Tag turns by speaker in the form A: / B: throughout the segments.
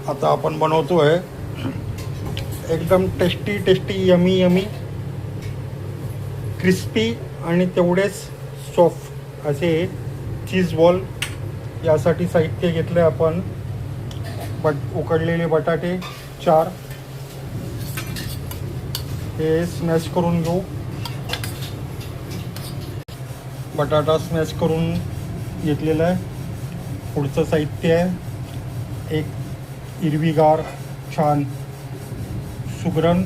A: आता आपण बनवतोय एकदम टेस्टी यमी क्रिस्पी आणि तेवढेच सॉफ्ट असे चीज बॉल. यासाठी साहित्य घेतले आपण उकडलेले बटाटे 4, हे स्मॅश करून घेऊ. बटाटा स्मॅश करून घेतलेला आहे. पुढचं साहित्य आहे एक हिरवीगार छान सुगरण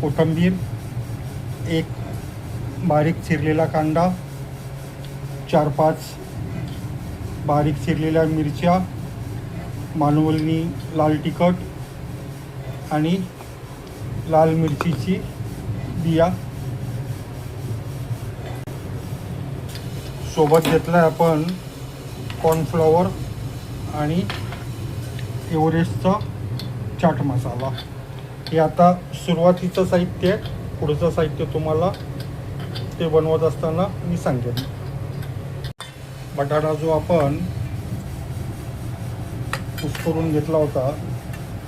A: कोथिंबीर, एक बारीक चिरलेला कांदा, 4-5 बारीक चिरलेल्या मिरच्या, मानवलनी लाल तिखट आणि लाल मिरचीची बिया. सोबत घेतला आपण कॉर्नफ्लॉवर आणि एव्हरेस्टचा चाट मसाला. हे आता सुरुवातीचं साहित्य आहे. पुढचं साहित्य तुम्हाला ते बनवत असताना मी सांगेन. बटाटा जो आपण कुस्करून घेतला होता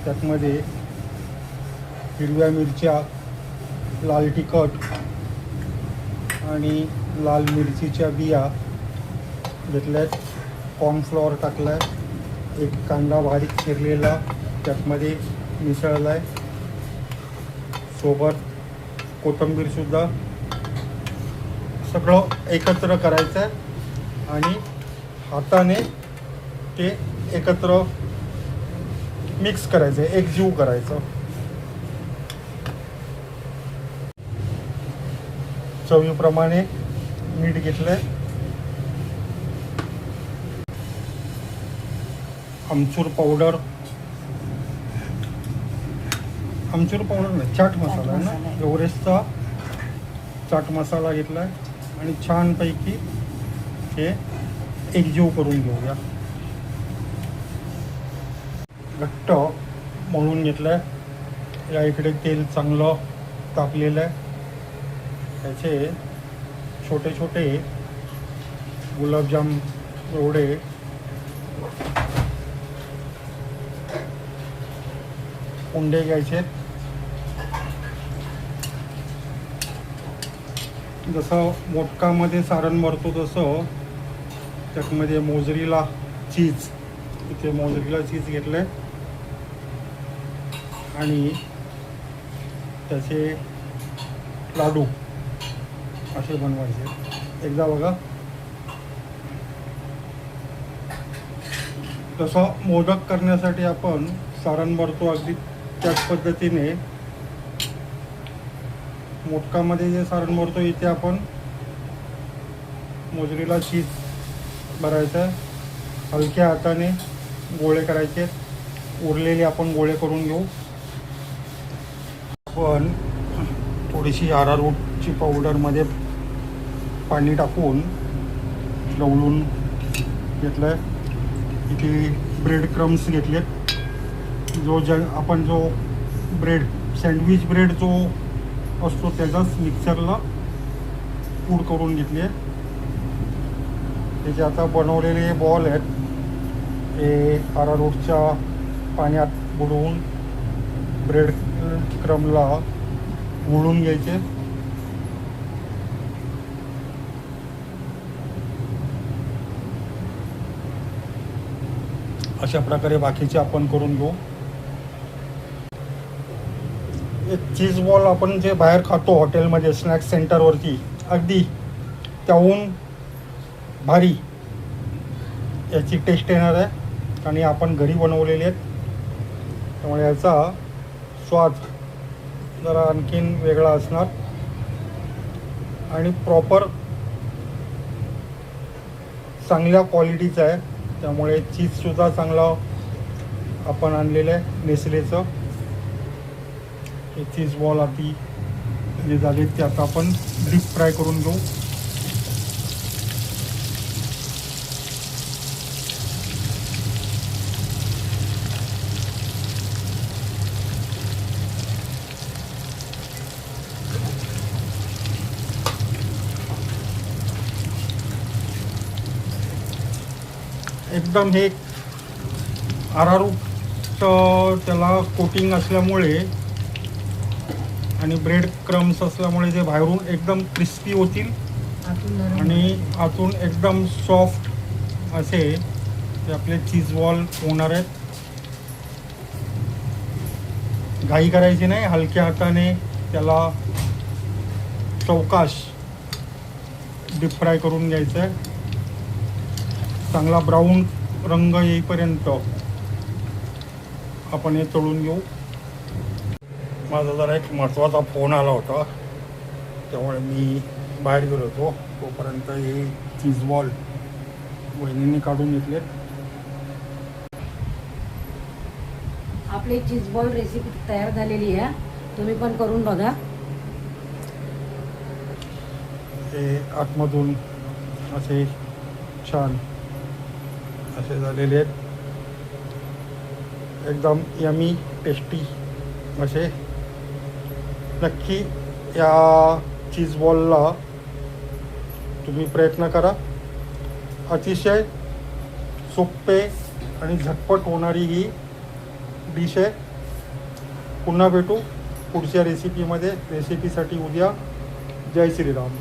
A: त्यातमध्ये हिरव्या मिरच्या, लाल तिखट आणि लाल मिरचीच्या बिया घेतल्यात. कॉर्नफ्लॉवर टाकला आहे. एक कांदा बारीक चिरलेला त्यातमध्ये मिसळला आहे. सोबत कोथिंबीरसुद्धा. सगळं एकत्र करायचं आहे आणि हाताने ते एकत्र मिक्स करायचं आहे, एकजीव करायचं. चवीप्रमाणे मीठ घेतलं आहे. आमचूर पावडर नाही, चाट मसाला आहे ना, एव्हरेस्टचा चाट मसाला घेतला आहे आणि छानपैकी हे एकजीव करून घेऊया. घट्ट मळून घेतलं आहे. या इकडे तेल चांगलं तापलेलं आहे. त्याचे छोटे छोटे गुलाबजाम एवढे उंडे घ्यायचे. जसं मोदकामध्ये सारण भरतो तसं त्यातमध्ये मोजरीला चीज, इथे मोजरीला चीज घेतलं आहे आणि त्याचे लाडू असे बनवायचे. एकदा बघा. तसं मोदक करण्यासाठी आपण सारण भरतो अगदी त्याच पद्धतीने मोदकामध्ये जे सारण भरतो इथे आपण मोजरीला चीज भरायचं. हलक्या हाताने गोळे करायचे. उरलेले आपण गोळे करून घेऊ. आपण थोडीशी अरारोटची पावडरमध्ये पाणी टाकून ढवळून घेतलं आहे. इथे ब्रेड क्रम्स घेतलेत. आपण जो ब्रेड सँडविच ब्रेड जो असतो त्याचाच मिक्सरला पूड करून घेतली आहे. त्याचे आता बनवलेले बॉल आहेत. हे अरारोटच्या पाण्यात बुडवून ब्रेड क्रमला गुळून घ्यायचे. अशा प्रकारे बाकीचे आपण करून घेऊ. एक चीज बॉल आपण जे बाहेर खातो हॉटेलमध्ये स्नॅक्स सेंटरवरती अगदी त्याहून भारी याची टेस्ट येणार आहे आणि आपण घरी बनवलेले आहेत. त्यामुळे याचा स्वाद जरा आणखीन वेगळा असणार आणि प्रॉपर चांगल्या क्वालिटीचा आहे. त्यामुळे चीजसुद्धा चांगला आपण आणलेलं आहे नेसलेचं. हे चीज बॉल आधी जे झाले ते आता आपण डीप फ्राय करून घेऊ. एकदम हे अरारूटचं त्याला कोटिंग असल्यामुळे आणि ब्रेड क्रम्स असल्यामुळे ते बाहेरून एकदम क्रिस्पी होतील आणि आतून एकदम सॉफ्ट असे ते आपले चीज बॉल होणार आहेत. घाई करायची नाही, हलक्या हाताने त्याला चौकाश डीप फ्राय करून घ्यायचं आहे. चांगला ब्राऊन रंग येईपर्यंत आपण हे तळून घेऊ. माझा जरा एक महत्त्वाचा फोन आला होता, त्यामुळे मी बाहेर गेलो होतो. तोपर्यंत हे चीज बॉल वहिनींनी काढून घेतले.
B: आपली चीज बॉल रेसिपी तयार झालेली आहे, तुम्ही पण करून बघा.
A: हे आतमधून असे छान असे झालेले आहेत, एकदम यमी टेस्टी असे. नक्की या चीज बॉलला तुम्ही प्रयत्न करा. अतिशय सोपे आणि झटपट होणारी ही डिश आहे. पुन्हा भेटू पुढच्या रेसिपीमध्ये. रेसिपीसाठी उद्या. जय श्रीराम.